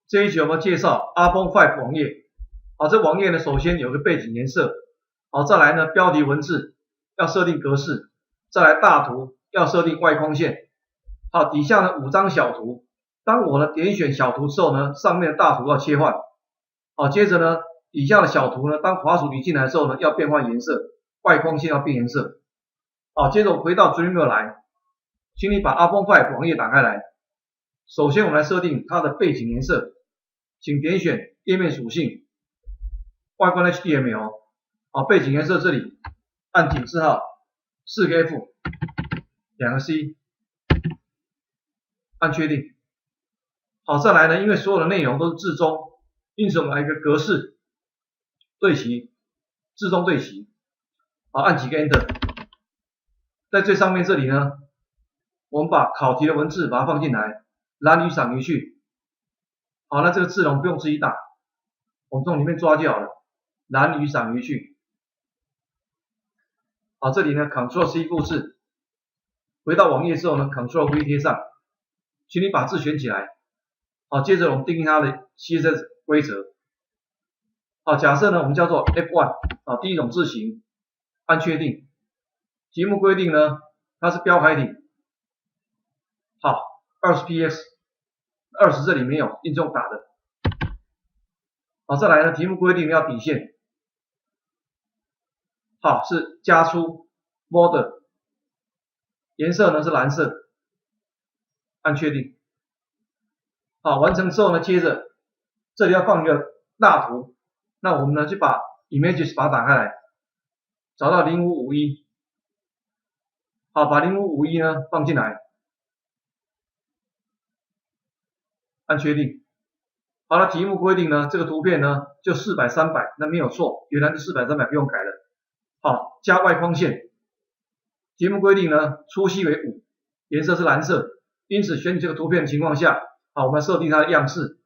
这一集我们介绍 iPhone 5网页。好，这网页呢，首先有个背景颜色，好，再来呢标题文字要设定格式，再来大图要设定外框线。好，底下呢5张小图，当我呢点选小图之后呢，上面的大图要切换。好，接着呢底下的小图呢，当滑鼠移进来之后呢，要变换颜色，外框线要变颜色。好，接着我回到 Dreamweaver 来，请你把 iPhone 5网页打开来。首先我们来设定它的背景颜色，请点选页面属性，外观 HTML， 好，背景颜色这里按井字号4个 F 2个 C， 按确定。好，再来呢，因为所有的内容都是字中，因此我们来一个格式对齐，字中对齐。好，按几个 Enter， 在最上面这里呢，我们把考题的文字把它放进来，蓝与赏移去。好，那这个字呢我们不用自己打，我们从里面抓就好了，蓝与赏移去。好，这里呢 Ctrl C 复制，回到网页之后呢 Ctrl V 贴上，请你把字选起来。好，接着我们定义它的 CSS 规则。好，假设呢我们叫做 F1， 好，第一种字形，按确定。题目规定呢它是标楷体，好 20px， 20这里没有，硬用打的。好，再来呢题目规定要底线，好，是加粗 border， 颜色呢是蓝色，按确定。好，完成之后呢，接着这里要放一个大图，那我们呢就把 images 把它打开来，找到0551，好，把0551呢放进来，按确定。好了，题目规定呢，这个图片呢就400、300，那没有错，原来是400、300，不用改了。好，加外框线，题目规定呢粗细为5，颜色是蓝色，因此选取这个图片的情况下，好，我们设定它的样式。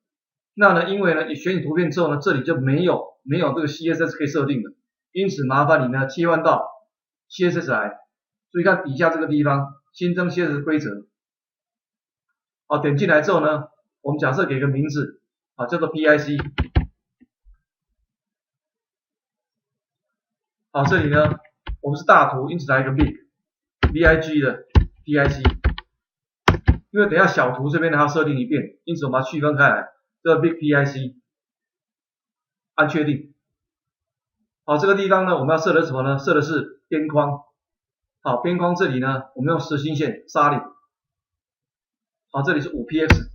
那呢，因为呢你选取图片之后呢，这里就没有这个 CSS 可以设定的，因此麻烦你呢切换到 CSS 来。注意看底下这个地方，新增 CSS 规则。好，点进来之后呢，我们假设给个名字，啊，叫做 PIC。好，这里呢我们是大图，因此来一个 big 的 PIC。因为等一下小图这边呢它设定一遍，因此我们把它区分开来，这个 big PIC， 按确定。好，这个地方呢我们要设的是什么呢？设的是边框。好，边框这里呢我们用实心线沙粒。好，这里是 5px，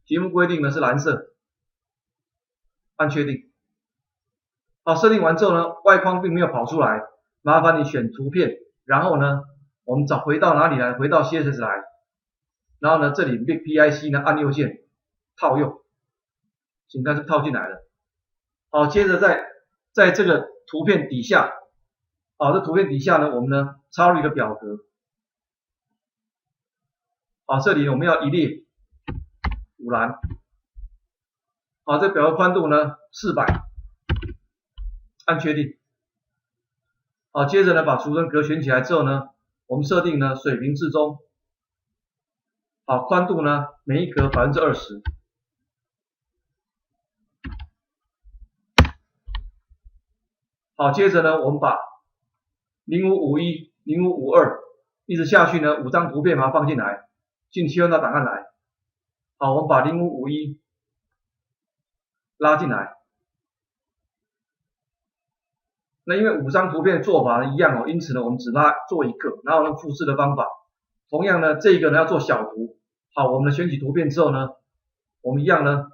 题目规定呢是蓝色，按确定。好，设定完之后呢，外框并没有跑出来，麻烦你选图片，然后呢我们回到哪里来？回到 CSS 来。然后呢，这里 big PIC 呢按右键套用，请看是套进来了。好，接着在这个图片底下，好，这图片底下呢，我们呢插入一个表格。好，这里我们要一列5栏。好，这表格宽度呢400，按确定。好，接着呢把储存格选起来之后呢，我们设定呢水平至中。好，宽度呢每一格 20%。好，接着呢我们把0551、0552一直下去呢5张图片把它放进来，进切换到档案来。好，我们把0551拉进来。那因为5张图片的做法呢一样哦，因此呢我们只做一个，然后呢复制的方法。同样呢这个呢要做小图。好，我们选取图片之后呢，我们一样呢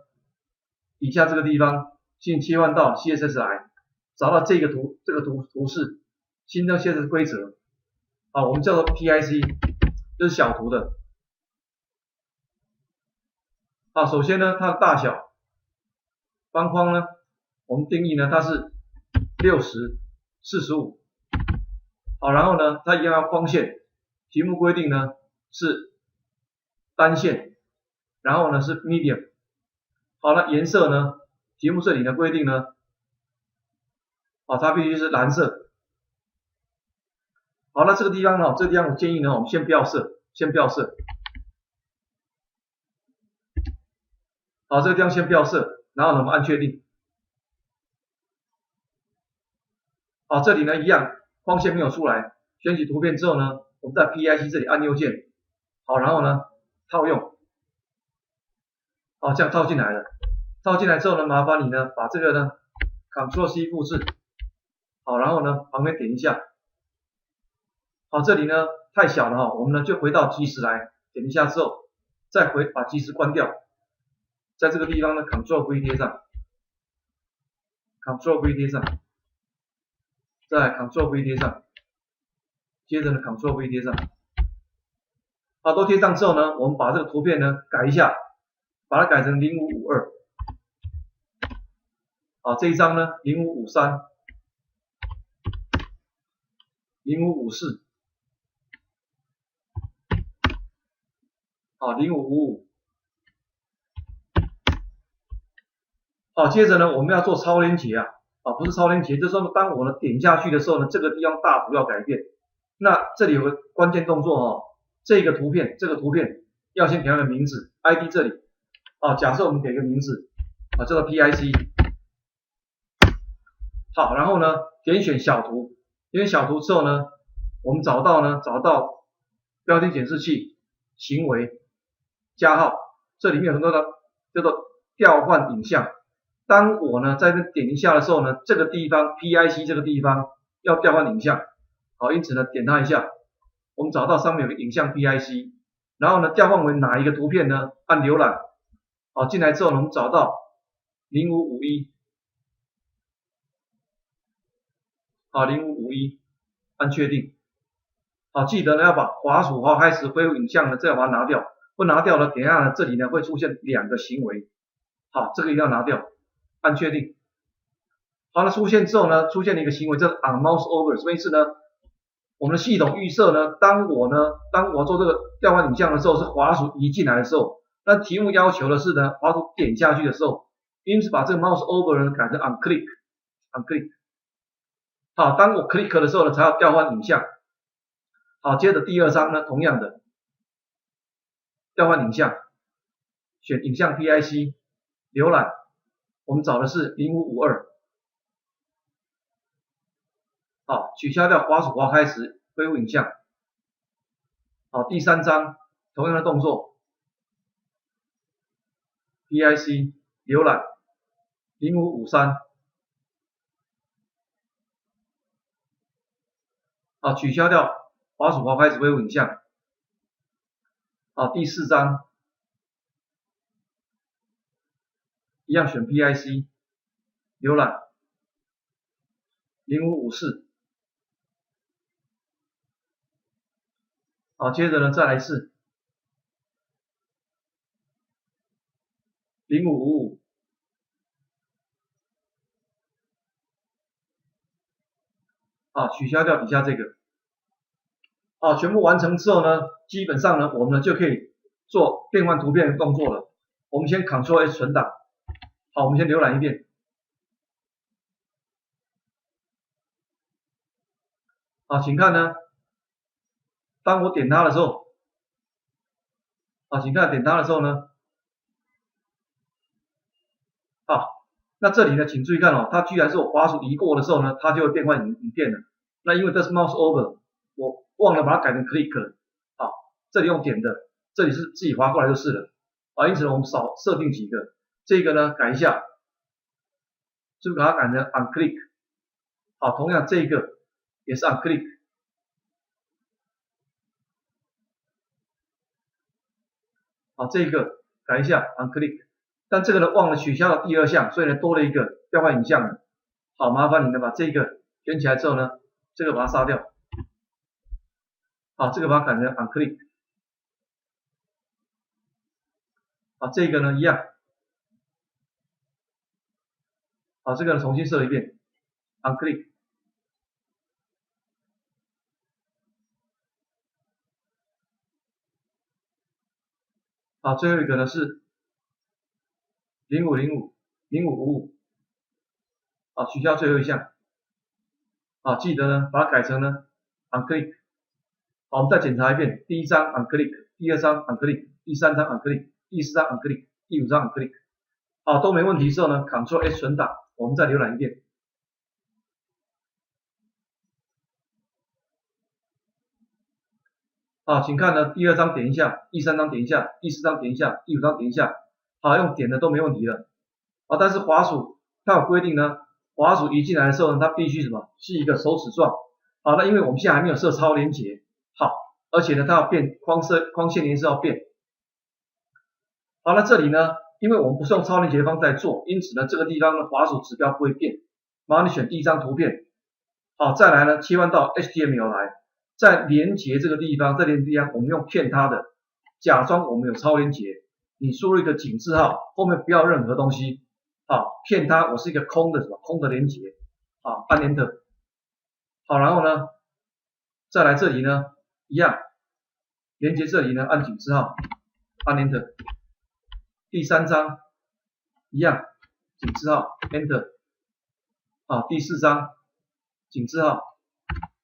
底下这个地方先切换到 CSS 来，找到这个图示，新增 CSS 规则。好，我们叫做 PIC， 这是小图的。好，首先呢它的大小，方框呢我们定义呢它是60、45。好，然后呢它一样要框线，题目规定呢是单线，然后呢是 medium。好了，颜色呢，题目这里呢规定呢，好，它必须是蓝色。好，那这个地方呢，这个地方我建议呢，我们先不要设，好，这个地方先不要设，然后呢我们按确定。好，这里呢一样，框线没有出来，选取图片之后呢，我们在 PIC 这里按右键，好，然后呢套用，好，这样套进来了。套进来之后呢，麻烦你呢把这个呢 Ctrl+C 复制，好，然后呢旁边点一下，好，这里呢太小了哈，我们呢就回到即时来，点一下之后，再把即时关掉，在这个地方呢 Ctrl+V 贴上 ，Ctrl+V 贴上，再 Ctrl+V 贴上，接着呢 Ctrl+V 贴上，好，都贴上之后呢，我们把这个图片呢改一下，把它改成0552。好，这一张呢0553、0554，好0555，好，接着呢我们要做超连结啊，不是超连结，就是说当我呢点下去的时候呢，这个地方大图要改变，那这里有个关键动作哦，这个图片要先给它的名字 ，ID 这里，假设我们给个名字，叫做 PIC。好，然后呢，点选小图，点选小图之后呢，我们找到标题显示器行为加号，这里面有很多的叫做调换影像。当我呢在这点一下的时候呢，这个地方 PIC 这个地方要调换影像，好，因此呢点它一下，我们找到上面有个影像 PIC， 然后呢调换为哪一个图片呢？按浏览，好，进来之后呢，我们找到0551。好，0551，按确定。好，记得呢要把滑鼠开始恢复影像呢，这样把它拿掉。不拿掉了，等一下呢这里呢会出现两个行为。好，这个一定要拿掉，按确定。好，那出现之后呢，出现了一个行为叫 on mouse over， 什么意思呢？我们的系统预设呢，当我做这个调换影像的时候，是滑鼠移进来的时候，那题目要求的是呢，滑鼠点下去的时候，因此把这个 mouse over 呢改成 on click，on click。好，当我 click 的时候呢，才要调换影像。好，接着第二张呢，同样的调换影像，选影像 PIC， 浏览，我们找的是0552。好，取消掉滑鼠开始恢复影像。好，第三张同样的动作 ，PIC 浏览0553。好，取消掉滑鼠开始恢复影像。好，第四张一样选 PIC 浏览0554。好，接着呢再来一次0555。好，取消掉底下这个。好，全部完成之后呢，基本上呢，我们就可以做变换图片的动作了。我们先 Ctrl+S 存档。好，我们先浏览一遍。好，请看呢，当我点它的时候，请看点它的时候呢，好，那这里呢，请注意看哦，它居然是我滑鼠移过的时候呢，它就会变换影片了。那因为这是 mouse over， 我忘了把它改成 click 了。好，这里用点的，这里是自己滑过来就是了。因此呢，我们少设定几个，这个呢改一下，就把它改成 on click。好，同样这个也是 on click。好，这个改一下 on click。但这个呢忘了取消了第二项，所以呢多了一个调换影像了。好，麻烦你呢把这个选起来之后呢，这个把它杀掉。好，这个把它改成 on click。好，这个呢一样。好，这个呢重新设一遍 on click。好，最后一个呢是0555，好，取消最后一项。好，记得呢把它改成呢 on click。好，我们再检查一遍，第一张 on click， 第二张 on click， 第三张 on click， 第四张 on click， 第五张 on click。好，都没问题之后呢 ，Ctrl S 存档，我们再浏览一遍。好，请看呢，第2张点一下，第3张点一下，第4张点一下，第5张点一下。好，用点的都没问题了。啊，但是滑鼠它有规定呢，滑鼠移进来的时候呢，它必须什么？是一个手指状。好，那因为我们现在还没有设超连结，好，而且呢，它要变框线颜色要变。好，那这里呢，因为我们不是用超连结方在做，因此呢，这个地方的滑鼠指标不会变。麻烦你选第1张图片。好，再来呢，切换到 HTML 来，在连结这个地方，这连地方我们用骗它的，假装我们有超连结。你输入一个井字号，后面不要任何东西。好，骗它我是一个空的什么？空的连结。好，按 Enter。好，然后呢，再来这里呢，一样，连接这里呢，按井字号，按 Enter。第3章一样，井字号 Enter。好，第4章井字号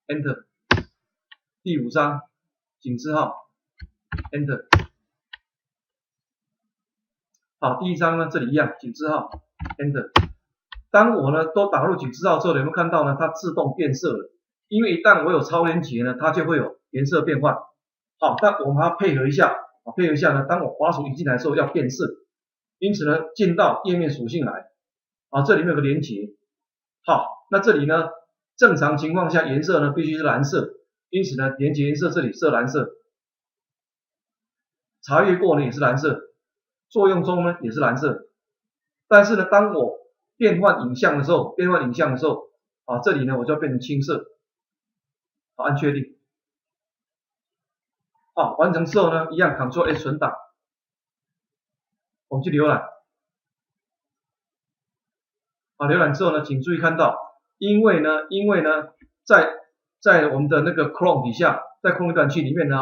Enter。第5章井字号 Enter。好，第1章呢，这里一样，井字号 Enter。当我呢都打入井字号之后，有没有看到呢？它自动变色了。因为一旦我有超连结呢，它就会有颜色变换。好，但我们还要配合一下，配合一下呢，当我滑鼠移进来的时候要变色。因此呢，进到页面属性来，这里面有个连结。好，那这里呢，正常情况下颜色呢必须是蓝色，因此呢，连结颜色这里设蓝色。查阅过呢也是蓝色，作用中呢也是蓝色。但是呢，当我变换影像的时候，这里呢我就要变成青色。好，按确定。好，完成之后呢，一样 Ctrl S 存档。我们去浏览。好，浏览之后呢，请注意看到，因为呢，在我们的那个 Chrome 底下，在空间浏览器里面呢，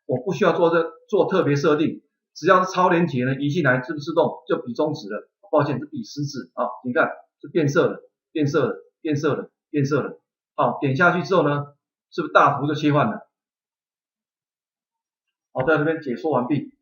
我不需要做特别设定，只要是超连结呢移进来，自不自动就比中指了。抱歉，是比食指啊，你看是变色了，变色了，变色了，变色了。好，点下去之后呢，是不是大图就切换了？好，在这边解说完毕。